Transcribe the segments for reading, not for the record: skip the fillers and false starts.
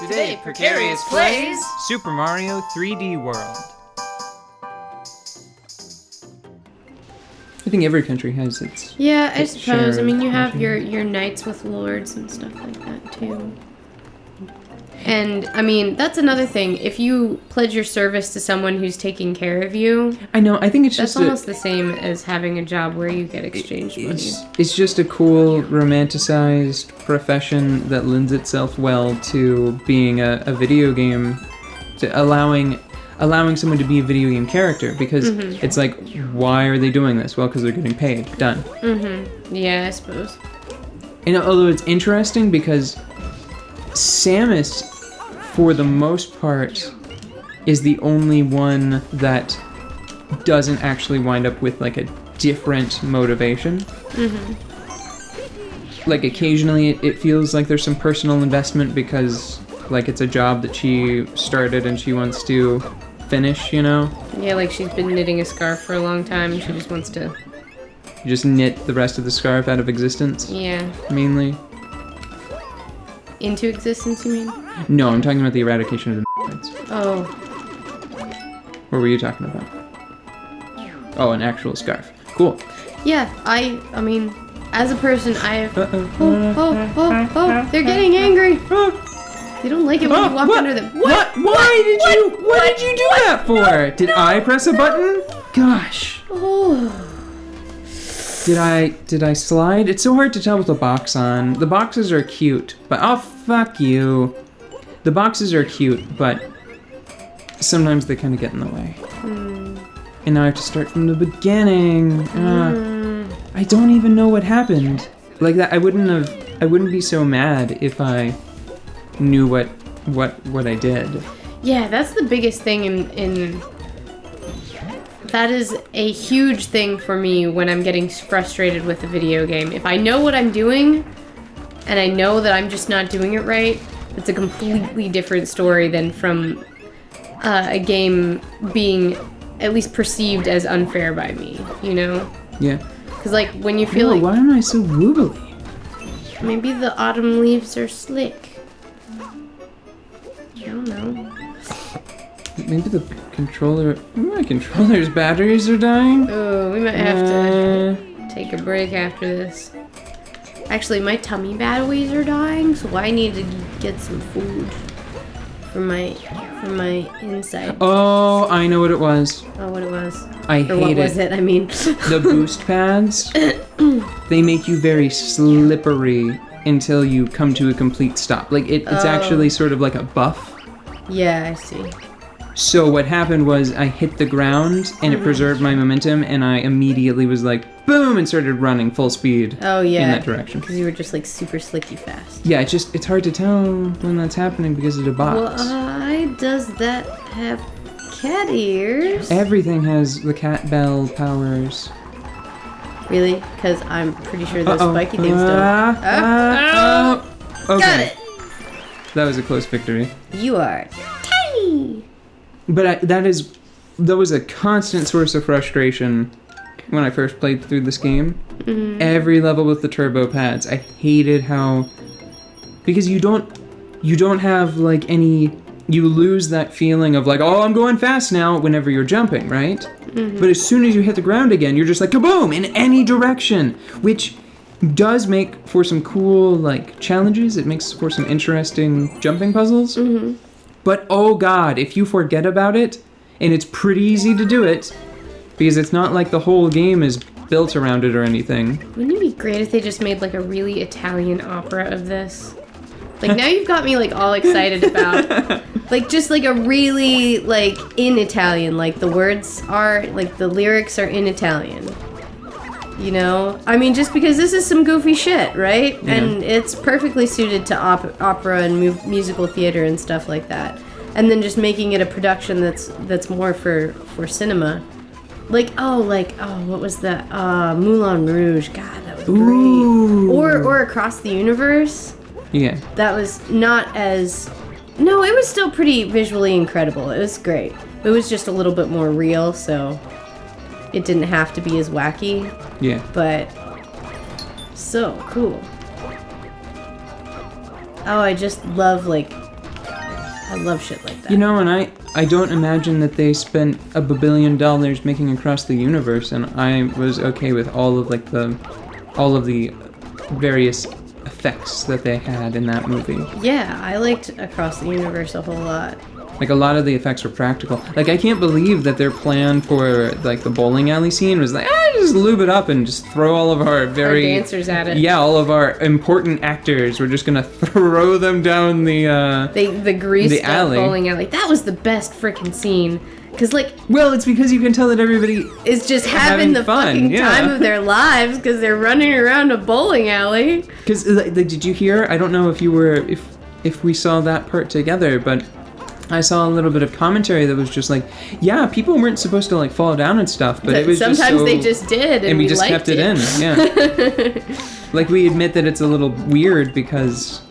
Today, Precarious plays Super Mario 3D World. I think every country has its. Yeah, I its suppose. share I mean, you of have country. your knights with lords and stuff like that too. And I mean, that's another thing. If you pledge your service to someone who's taking care of you, I know. I think it's that's just almost the same as having a job where you get exchange money. It's just a cool, romanticized profession that lends itself well to being a video game, to allowing someone to be a video game character, because it's like, why are they doing this? Well, because they're getting paid. Done. Yeah, I suppose. And although it's interesting because Samus, for the most part, is the only one that doesn't actually wind up with like a different motivation. Like occasionally it feels like there's some personal investment because like it's a job that she started and she wants to finish, you know? Yeah, like she's been knitting a scarf for a long time and she just wants to... Just knit the rest of the scarf out of existence, Yeah. mainly. Into existence, you mean? No, I'm talking about the eradication of the Mercenaries. Oh. What were you talking about? Oh, an actual scarf. Cool. Yeah, I mean, as a person, I have... Oh, they're getting angry! They don't like it when you walk under them. What did you do that for? Did I press a button? Gosh. Oh. Did I slide? It's so hard to tell with the box on. The boxes are cute, but oh fuck you. The boxes are cute, but sometimes they kind of get in the way. And now I have to start from the beginning. I don't even know what happened. Like that, I wouldn't be so mad if I knew what I did. Yeah, that's the biggest thing in that is a huge thing for me when I'm getting frustrated with a video game. If I know what I'm doing and I know that I'm just not doing it right, it's a completely different story than from a game being at least perceived as unfair by me, you know? Yeah. Because like when you feel like... Why am I so woobly? Maybe the autumn leaves are slick. I don't know. Maybe the controller... My controller's batteries are dying? Oh, we might have to take a break after this. Actually, my tummy batteries are dying, so I need to get some food for my inside. Oh, I know what it was. Oh, what it was. I Or hate what it. was it? I mean... The boost pads, they make you very slippery until you come to a complete stop. Like, it's actually sort of like a buff. Yeah, I see. So what happened was I hit the ground and it preserved my momentum and I immediately was like, boom, and started running full speed Oh, yeah. in that direction. Because you were just like super slicky fast. Yeah, it's hard to tell when that's happening because of the box. Why does that have cat ears? Everything has the cat bell powers. Really? Because I'm pretty sure those spiky things don't. Okay. Got it! That was a close victory. You are tiny! But that was a constant source of frustration when I first played through this game. Every level with the turbo pads, I hated how, because you don't have like any, you lose that feeling of like, oh, I'm going fast now whenever you're jumping, right? But as soon as you hit the ground again, you're just like kaboom in any direction, which does make for some cool like challenges. It makes for some interesting jumping puzzles. But oh god, if you forget about it, and it's pretty easy to do it, because it's not like the whole game is built around it or anything. Wouldn't it be great if they just made like a really Italian opera of this? Like now you've got me like all excited about like just like a really like in Italian, like the words are like the lyrics are in Italian. You know? I mean, just because this is some goofy shit, right? Yeah. And it's perfectly suited to opera and musical theater and stuff like that. And then just making it a production that's more for cinema. Like, what was that? Moulin Rouge. God, that was Ooh. great. Or Across the Universe. Yeah. That was not as... No, it was still pretty visually incredible. It was great. It was just a little bit more real, so it didn't have to be as wacky. Yeah. But so cool. Oh, I just love like I love shit like that. You know, and I don't imagine that they spent $1 billion making Across the Universe, and I was okay with all of the various effects that they had in that movie. Yeah, I liked Across the Universe a whole lot. Like, a lot of the effects were practical. Like, I can't believe that their plan for, like, the bowling alley scene was like, just lube it up and just throw all of our Our dancers at it. Yeah, all of our important actors. We're just gonna throw them down The greased the up alley. bowling alley. That was the best freaking scene. Because, like, Well, it's because you can tell that everybody... is just having the fun, fucking yeah. time of their lives because they're running around a bowling alley. Because, did you hear? I don't know if you were... If we saw that part together, but... I saw a little bit of commentary that was just like, yeah, people weren't supposed to like fall down and stuff, but it was sometimes just they just did, and we just liked kept it in. Yeah, like we admit that it's a little weird because,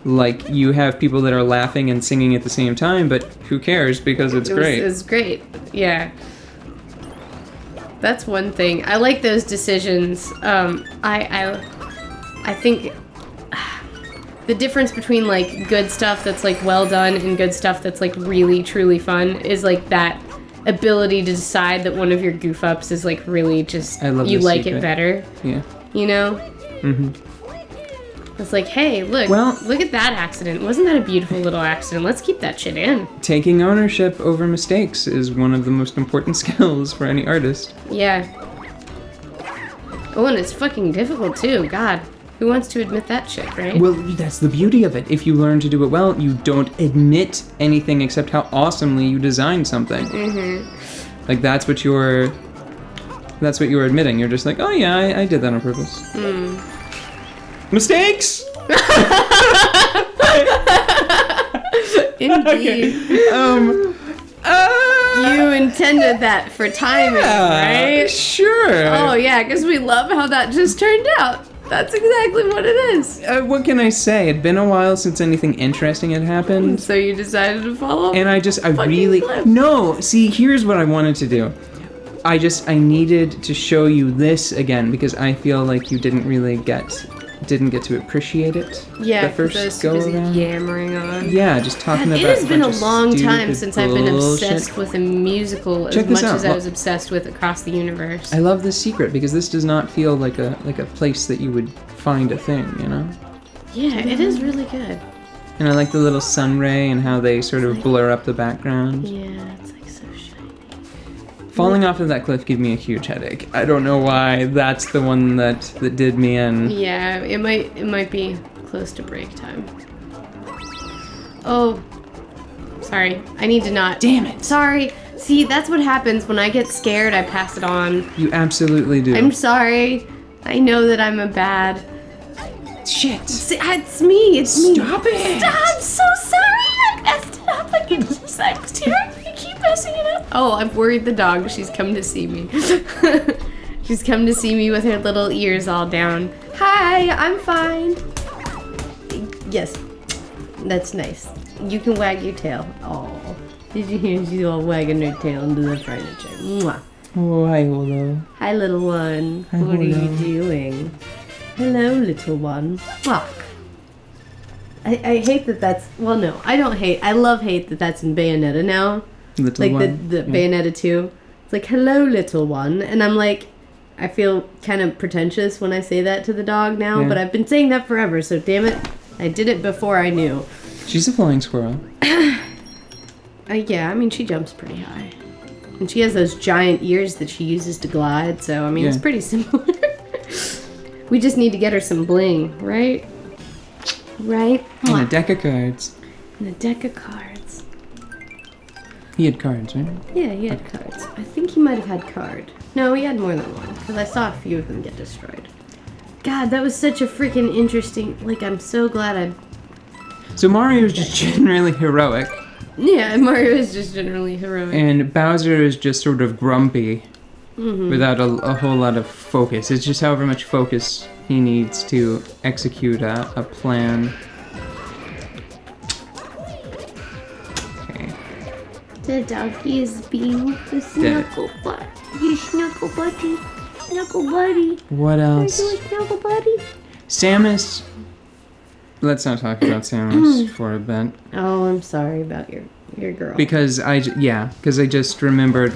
like, you have people that are laughing and singing at the same time, but who cares because it's great. It's great. Yeah, that's one thing. I like those decisions. I think. The difference between, like, good stuff that's, like, well done and good stuff that's, like, really, truly fun is, like, that ability to decide that one of your goof-ups is, like, really just, you like it better. Yeah. You know? Mm-hmm. It's like, hey, look at that accident. Wasn't that a beautiful little accident? Let's keep that shit in. Taking ownership over mistakes is one of the most important skills for any artist. Yeah. Oh, and it's fucking difficult, too. God. Who wants to admit that shit, right? Well, that's the beauty of it. If you learn to do it well, you don't admit anything except how awesomely you designed something. Mm-hmm. Like, that's what you're admitting. You're just like, oh yeah, I did that on purpose. Mistakes! Indeed. You intended that for timing, right? Sure. Oh yeah, because we love how that just turned out. That's exactly what it is. What can I say? It'd been a while since anything interesting had happened. So you decided to follow? And I really... clip. No, see, here's what I wanted to do. I needed to show you this again because I feel like you didn't get to appreciate it. Yeah, the first I was go busy around. yammering on. Yeah, just talking God, about. it has been a bunch of long time stupid since I've been bullshit. obsessed with a musical Check as this much out. as I was obsessed with Across the Universe. I love this secret because this does not feel like a place that you would find a thing, you know? Yeah, it is really good. And I like the little sun ray and how they sort of blur up the background. Yeah, it's like so shiny. Falling off of that cliff gave me a huge headache. I don't know why. That's the one that did me in. Yeah, it might be close to break time. Oh, sorry. I need to not. Damn it. Sorry. See, that's what happens when I get scared. I pass it on. You absolutely do. I'm sorry. I know that I'm a bad. Shit. See, it's me. It's me. Stop it. Stop. I'm so sorry. I messed it up. I can just. I'm terrible. I keep messing it up. Oh, I've worried the dog. She's come to see me. She's come to see me with her little ears all down. Hi, I'm fine. Yes, that's nice. You can wag your tail. Oh, did you hear she's all wagging her tail into the furniture? Mwah. Oh, hi, Olo. Hi, little one. Hi, what are you Olo. doing? Hello, little one. Fuck. I hate that that's... Well, no, I don't hate. I love hate that that's in Bayonetta now. Little Like one. the Bayonetta 2. It's like, hello, little one. And I'm like... I feel kind of pretentious when I say that to the dog now, Yeah. but I've been saying that forever, so damn it. I did it before I knew. She's a flying squirrel. Yeah, I mean, she jumps pretty high. And she has those giant ears that she uses to glide, so, I mean, it's Yeah. pretty similar. We just need to get her some bling, right? Right? And a deck of cards. And a deck of cards. He had cards, right? Yeah, he had cards. I think he might have had card. No, he had more than one, because I saw a few of them get destroyed. God, that was such a freaking interesting... Like, I'm so glad I... So Mario is just generally heroic, Yeah, Mario is just generally heroic. and Bowser is just sort of grumpy without a whole lot of focus. It's just however much focus he needs to execute a plan. Okay. The doggy is being the snuggle buddy. You snuggle buddy. Snuggle buddy. What Are else? you a snuggle buddy? Samus let's not talk about Samus for a bit. Oh, I'm sorry about your girl. Because I just remembered,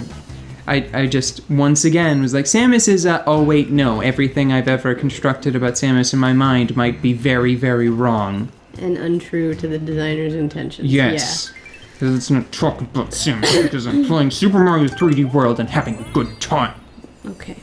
I just once again was like, Samus is oh wait, no, everything I've ever constructed about Samus in my mind might be very, very wrong. And untrue to the designer's intentions. Yes. Because let's not talk about Samus, because I'm playing Super Mario 3D World and having a good time. Okay.